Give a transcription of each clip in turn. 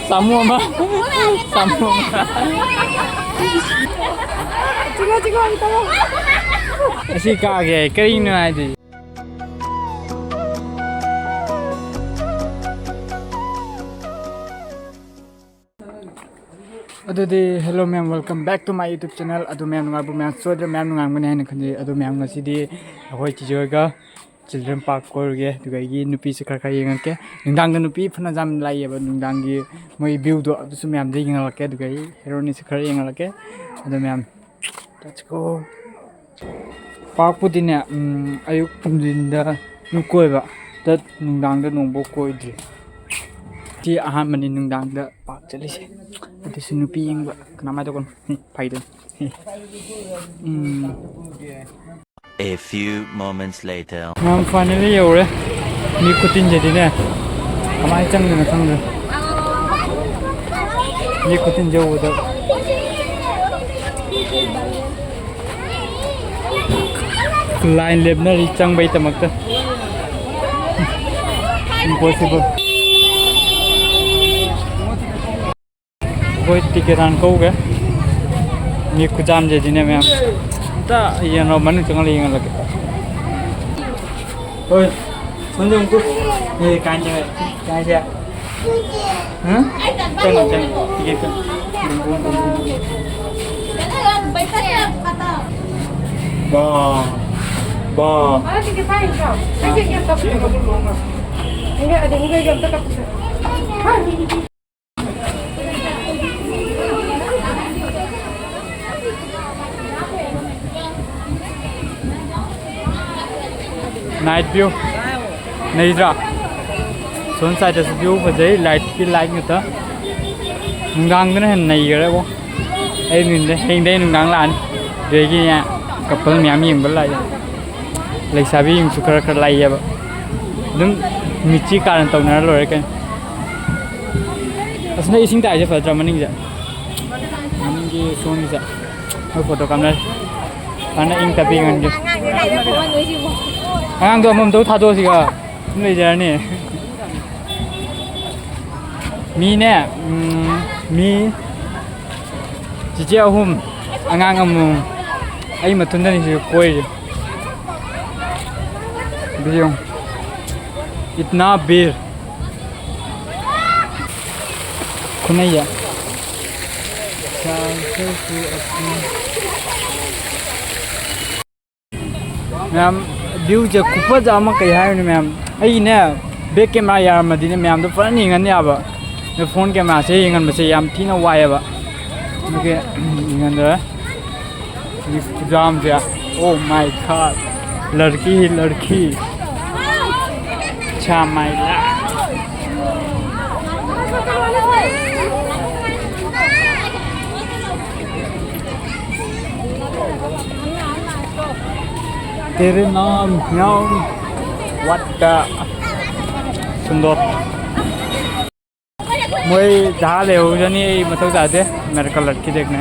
Samu ama. Samu. 찍어 이따가. Asi kage kering na ai. Adudi hello ma'am, welcome back to my YouTube channel. Adu ma'am ngabu ma'am sodra ma'am ngangmane haina khandi adu ma'am ngasidi ahoi chijoga children park korge duga gi nupi se khar yengake ningdang da nupi phana jam lai ba ningdang gi moi view do adu su ma'am de yengalake duga gi heroni se khar yengalake adu ma'am let's go park pudine ayuk pumjinda nukoi ba tat ningdang da nongbo koidri ti ahan mani ningdang da park chalise adu su nupi yengba kanama to kon phaidan A few moments later. Ma'am finally yore ni kutin jadi ne kamai chang na thang de ni kutin jau da line leb na ri chang bai tamak ta impossible boy ticket an ko ga ni kujam jadi ne ma'am ta yang orang mana tengah liang lagi. Oi, mana tu? Ni kain je. Hah? Jangan. Tiga. Ba. Mana tiket paling kau? Tiket yang tak betul. Enggak ada yang tak betul. Night view नहीं रहा सोन side से view बजे light की light में था नंगांग ने नहीं करे वो ऐ निंदे हिंदे नंगांग लान देगी या कपल म्याम यिंग बलाई लेसाबी यिंग सुकर कर लाई है बा दम मिची कारण तो नर लोरे के असने इसिंग ताई से फद्रा मनिंग जा मनिंग की सोन जा और फोटो कैमरा आना इंग तपिंग अंजे Ang do mom do thado siga nei jarni mi ne mi jije ahum angang amu ai matun da ni si koi biong itna bir kunaiya ma'am view जे खूब जामा कई है मैम आई ने बैक कैमरा यार मदीने मैम तो fun Yangon याबा ने फोन कैमरा से यंगन बसे याम थीना वायबा ओके यंगन रे ये जाम जे ओ माय गॉड लड़की छा माय ला तेरे नाम what the सुंदर मैं जहाँ ले हो जानी मतलब जाते मेरे को लड़की देखने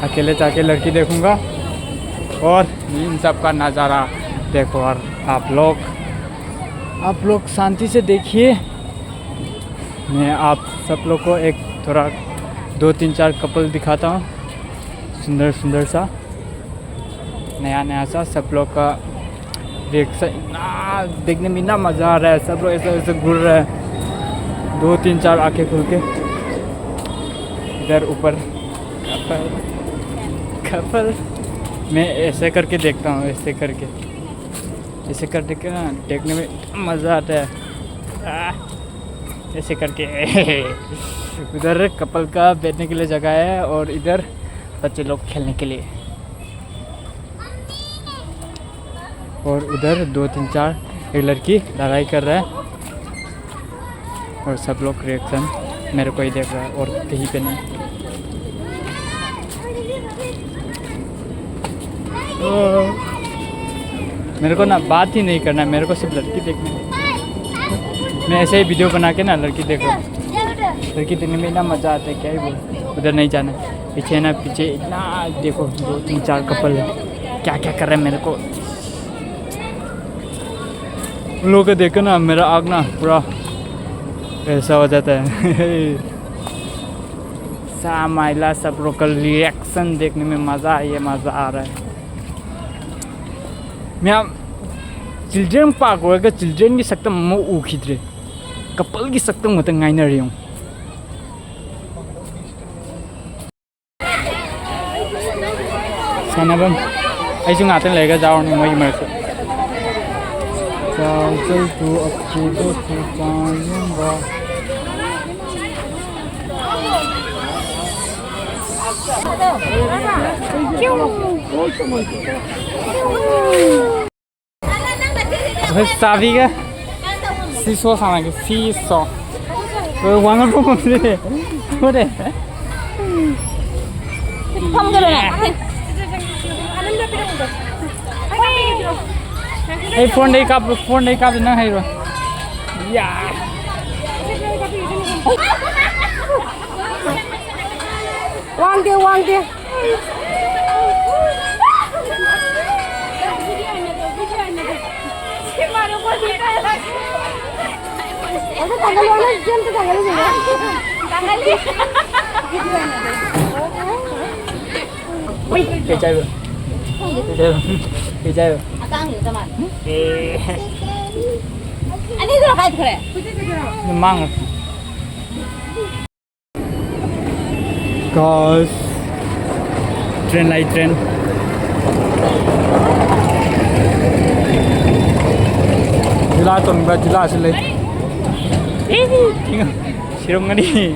अकेले जाके लड़की देखूंगा और इन सब का नज़ारा देखो और आप लोग शांति से देखिए मैं आप सब लोग को एक थोड़ा 2-3-4 कपल दिखाता हूँ सुंदर सा नया सा सब लोग का देखने में इतना मज़ा आ रहा है सब लोग ऐसे घूर रहे हैं 2-3-4 आंखें खुल के इधर ऊपर कपल मैं ऐसे करके देखता हूँ ऐसे करके ना देखने में मज़ा आता है ऐसे करके उधर कपल का बैठने के लिए जगह है और इधर बच्चे लोग खेलने के लिए और उधर 2-3-4 एक लड़की लड़ाई कर रहा है और सब लोग रिएक्शन मेरे को ही देख रहा है और कहीं पे नहीं मेरे को ना बात ही नहीं करना है मेरे को सिर्फ लड़की देखनी है मैं ऐसे ही वीडियो बना के ना लड़की देख रहा हूँ लड़की देखने में इतना मज़ा आता है क्या ही बोल उधर नहीं जाना पीछे इतना देखो 2-3-4 कपल है क्या कर रहे हैं मेरे को उन लोगों को देखो ना मेरा आग ना पूरा ऐसा हो जाता है सा माइला सब लोग का रिएक्शन देखने में मज़ा आ रहा है। मैं चिल्ड्रेन पार्क होगा चिल्ड्रेन की सकता मो उखिद्रे कपल की सकता मत गाइना रही हूँ। सानबम ऐसे आते लेगा जाओ नहीं वही मर से चल तू अकेले तू जाऊंगा सावी का सीसो साना के सीसो वांगा को मरे मरे फोन नहीं काप ना है रो या वांग दे cái chơi rồi cái chơi rồi anh đi rồi cái kere mang rồi guys train lại train Jula tuần ba Jula sẽ lấy Sirong nga đi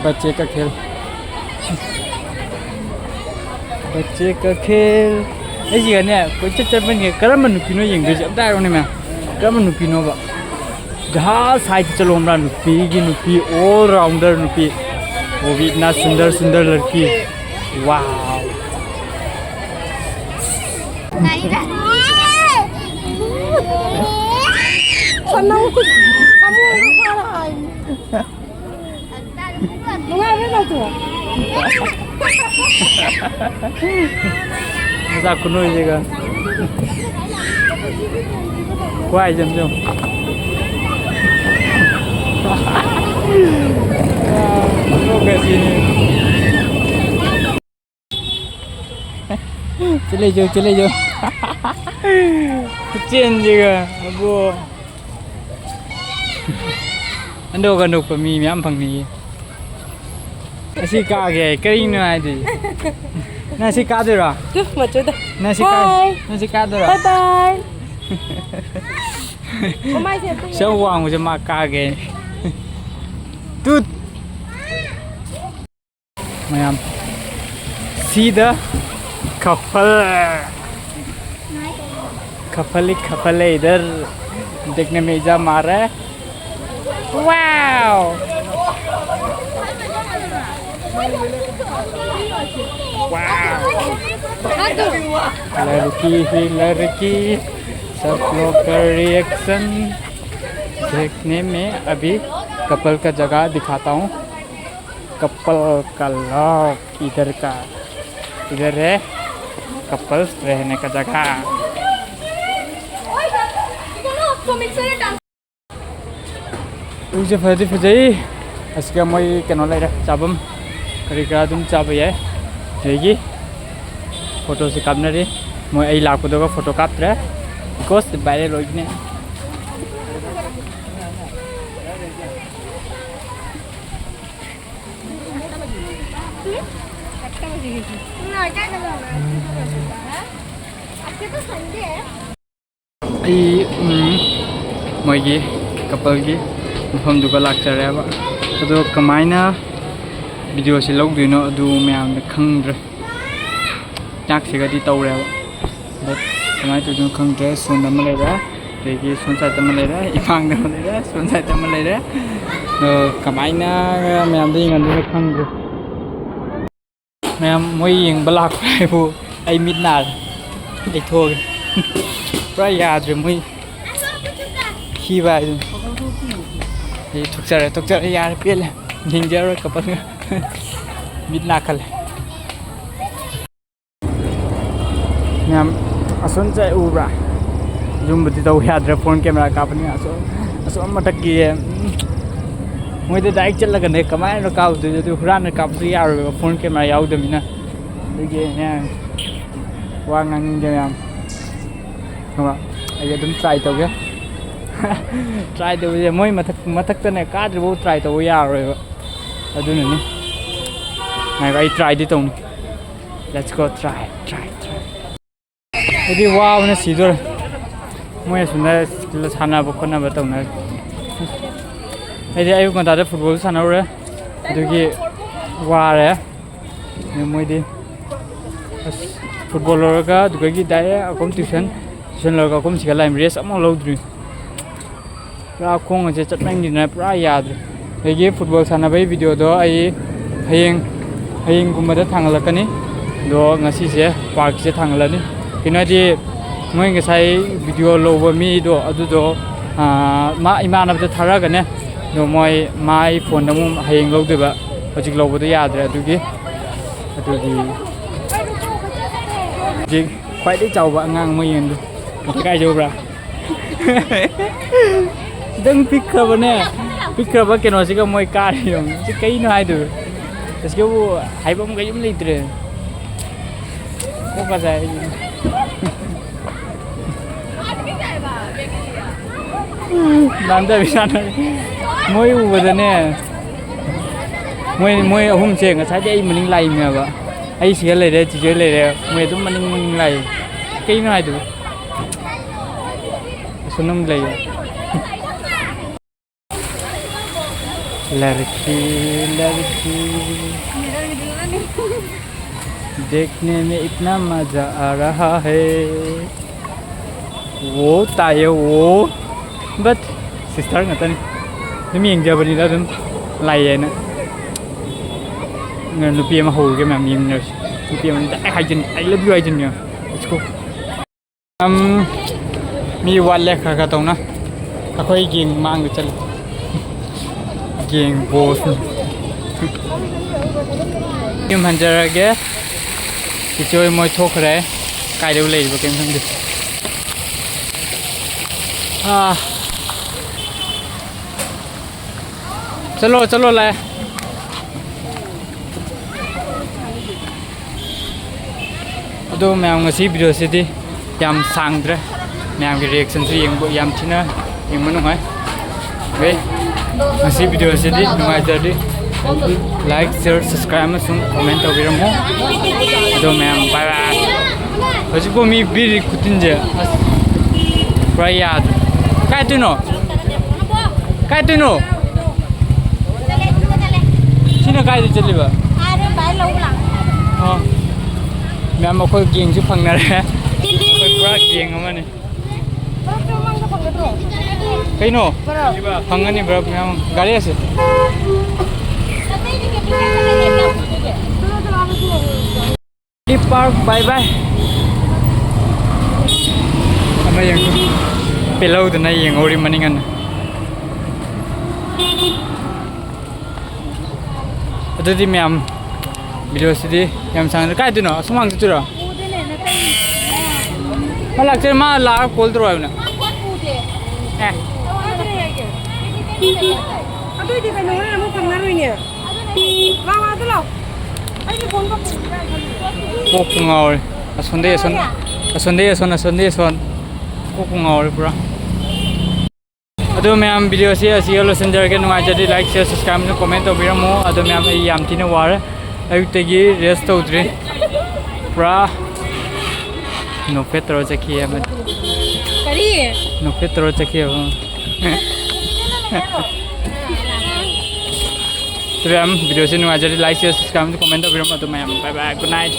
बच्चे का खेल ऐ gì nè có chất bên kia cái mình nupi nó dừng được chậm tay rồi nè cái mình nupi nó vậy जहाँ side चलो हमरा nupi all rounder nupi वो भी इतना सुंदर लड़की वाव masa kuno juga quay dần dần cái gì này chले जो kecil juga abu ando kan dok pemi miam phang ni asi ka ge kari na di na si ka de ra mà chơi đây na si ka de ra bye bye hôm mai sẽ sao hoàng của ma ka ge tut miam सीधा couple इधर देखने में जा मार रहा है wow लड़की सब लोग का रिएक्शन देखने में अभी कपल का जगह दिखाता हूँ कपल का लॉक इधर है कपल्स रहने का जगह उसे फजई असके मैं कनो लेरा चाबम करिकरा दुम चाब याय देगी फोटो से कापनरी मैं आई लापदो का फोटो कापत्रे बिकॉज बाहर लोगने मोगी कपल की मफम दुका लाक्चरेबा अदो कमाइना वीडियो से लौदुनो अदु मैम खंग्रे चाकसेगदी तौरेबा बट कमाइ तुजु खंग्रे सोनदम लेरा देगी सोनसाइतम लेरा इफांगदम लेरा सोनसाइतम लेरा कमाइना मैम दे ngन खंग्रे मैम मोय यिंग बलाक फाइबु आई मिडनार आई थोग पूरा याद रे मोय खी बाय ये थुकचरे यार पेले यिंगजर कपल मिडना खल मैम असुन चाय उब्रा ꯖꯨꯝꯕꯨꯗꯤ ꯇꯧ ꯌꯥꯗ꯭ꯔꯦ ꯐꯣꯟ ꯀꯦꯃꯦꯔꯥ ꯀꯥꯞꯄꯅꯤꯅ ꯑꯁꯣꯝ ꯃꯊꯛꯀꯤ ꯃꯣꯏꯗ ꯗꯥꯏꯔꯦꯛ ꯆꯠꯂꯒꯅꯦ ꯀꯃꯥꯏꯅ ꯀꯥꯞꯄꯗꯣꯏꯅꯣ ꯑꯗꯨ ꯍꯨꯔꯥꯟꯅ ꯀꯥꯞꯄꯁꯨ ꯌꯥꯔꯣꯏꯕ ꯐꯣꯟ ꯀꯦꯃꯦꯔꯥ ꯌꯥꯎꯗꯕꯅꯤꯅ ꯑꯗꯨꯒꯤ ꯋꯥ ꯉꯥꯡꯅꯤꯡꯗꯦ ꯃꯌꯥꯝ ꯑꯩ ꯑꯗꯨꯝ ꯇ꯭ꯔꯥꯏ ꯇꯧꯒꯦ ꯇ꯭ꯔꯥꯏ ꯇꯧꯕꯁꯦ ꯃꯣꯏ ꯃꯊꯛꯇꯅꯦ ꯀꯥꯗ꯭ꯔꯤꯐꯥꯎ ꯇ꯭ꯔꯥꯏ ꯇꯧꯕ ꯌꯥꯔꯣꯏꯕ ꯑꯗꯨꯅꯅꯤ ꯉꯥꯏꯕ ꯑꯩ ꯇ꯭ꯔꯥꯏꯗꯤ ꯇꯧꯅꯤ ꯂꯦꯠꯁ ꯒꯣ ꯇ꯭ꯔꯥꯏ ꯑꯩꯗꯤ ꯋꯥꯕꯅ ꯁꯤꯗꯣꯔꯦ ꯃꯣꯏ ꯑꯁꯣꯝꯗ ꯁꯥꯟꯅꯕ ꯈꯣꯠꯅꯕ ꯇꯧꯅꯔꯦ ꯑꯩꯗꯤ ꯑꯌꯨꯛ ꯉꯟꯇꯥꯗ ꯐꯨꯠꯕꯣꯜ ꯁꯥꯟꯅꯔꯨꯔꯦ ꯑꯗꯨꯒꯤ ꯋꯥꯔꯦ ꯃꯣꯏꯗꯤ ꯑꯁ ꯐꯨꯠꯕꯣꯜ ꯂꯣꯏꯔꯒ ꯑꯗꯨꯗꯒꯤ ꯗꯥꯏꯔꯦꯛ ꯑꯩꯈꯣꯏ ꯇ꯭ꯌꯨꯁꯟ ꯂꯣꯏꯔꯒ ꯑꯩꯈꯣꯏ ꯁꯤꯒ ꯂꯥꯏꯝ ꯔꯦꯁ ꯑꯃꯨꯛ ꯂꯧꯗ꯭ꯔꯤ ꯄꯨꯔꯥ ꯈꯣꯡꯒꯁꯦ ꯆꯠꯃꯟꯈꯤꯗꯅ ꯄꯨꯔꯥ ꯌꯥꯗ꯭ꯔꯦ ꯑꯗꯒꯤ ꯐꯨꯠꯕꯣꯜ ꯁꯥꯟꯅꯕꯒꯤ ꯚꯤꯗꯤꯑꯣꯗꯣ ꯑꯩ ꯍꯌꯦꯡꯒꯨꯝꯕꯗ ꯊꯥꯡꯒꯠꯂꯛꯀꯅꯤ ꯑꯗꯣ ꯉꯁꯤꯁꯦ ꯄꯥꯔꯛꯁꯦ ꯊꯥꯡꯒꯠꯂꯅꯤ ꯀꯩꯅꯣꯗꯤ ꯃꯣꯏ ꯉꯁꯥꯏ ꯚꯤꯗꯤꯑꯣ ꯂꯧꯕ ꯃꯤꯗꯣ ꯑꯗꯨꯗꯣ ꯏꯃꯥꯟꯅꯕꯗ ꯊꯥꯔꯛꯑꯒꯅꯦ ꯑꯗꯣ ꯃꯥꯏ ꯐꯣꯟꯗ ꯑꯃꯨꯛ ꯍꯌꯦꯡ ꯂꯧꯗꯣꯏꯕ ꯍꯧꯖꯤꯛ ꯂꯧꯕꯗꯣ ꯌꯥꯗ꯭ꯔꯦ ꯑꯗꯨꯒꯤ ꯍꯧꯖꯤꯛ ꯈ꯭ꯋꯥꯏꯗꯒꯤ ꯆꯥꯎꯕ ꯑꯉꯥꯡ ꯑꯃ ꯌꯦꯡꯗꯣ ꯏꯀꯥꯏꯖꯧꯕ꯭ꯔꯥ ꯈꯤꯇꯪ ꯄꯤꯛꯈ꯭ꯔꯕ ꯀꯩꯅꯣꯁꯤꯒ ꯃꯣꯏ ꯀꯥꯔꯤ ꯁꯤ ꯀꯩꯅꯣ ꯍꯥꯏꯗꯣꯏꯕ ꯑꯁꯤꯒꯕꯨ ꯍꯥꯏꯐꯝ ꯀꯩꯝ ꯂꯩꯇ꯭ꯔꯦ ꯀꯣꯛꯀꯖꯥꯏ ꯅꯥꯟꯗꯕꯤ ꯃꯣꯏ ꯎꯕꯗꯅꯦ ꯃꯣꯏ ꯑꯍꯨꯝꯁꯦ ꯉꯁꯥꯏꯗꯤ ꯑꯩ ꯃꯅꯤꯡ ꯂꯥꯛꯏꯅꯦꯕ ꯑꯩ ꯁꯤꯒ ꯂꯩꯔꯦ ꯆꯤꯆꯦ ꯂꯩꯔꯦ ꯃꯣꯏ ꯑꯗꯨꯝ ꯃꯅꯤꯡ ꯂꯥꯛꯏ ꯀꯩꯅꯣ ꯍꯥꯏꯗꯣꯏꯕ ꯑꯁꯣꯝ ꯂꯩꯌꯦ लड़की देखने में इतना मजा आ रहा है वो ताये वो but sister ngatan ni mi engjabani da dum laiyena nupi ama hauge mam yim no nupi ama da hajin I love you hajin ya let's go mi walle kha tawna akhoi ging mang chal ging boss yum hanjarage kichoi moi thokre kaideu leibo kem khangde चलो लाए अदो ma'am ngasi video sidi yam sangdre ma'am की reaction से yam thina yengma nungai वे ngasi video sidi nungai jadi like share subscribe amasung comment tawbiramo अदो ma'am bye bye hojiko mi biri kutinje pura yad kai tuno Sino kaya dito liba? Ada bay lâu lắm. Mẹ mà khôi kiềng chứ phần này khôi quá kiềng không anh? Cái nô? Phần anh bro mẹ gari ase? Đi park bye bye. Ama yang pelau tu na yang ori maningan. अदुदी ma'am video सिदी यम सांग काय दिनो सुमांग तुरा मलाक से मा ला call तुरा ना ए अदुदी कनो ना मु फंगना रोइने वा वा तुलो आई फोन को कोकुंगाव असंदे कोकुंगाव पूरा अदो मैम वीडियो से असिया लोसेंजर के नुआ जदी लाइक शेयर सब्सक्राइब ने कमेंट तोबिरमो अदो मैम ए याम थिने वार अयुक्तगी रेस्ट तौद्री पूरा नो पेट्रो चखिए म करी नो पेट्रो चखिए तो मैम वीडियो से नुआ जदी लाइक शेयर सब्सक्राइब ने कमेंट तोबिरमो अदो ma'am bye bye good night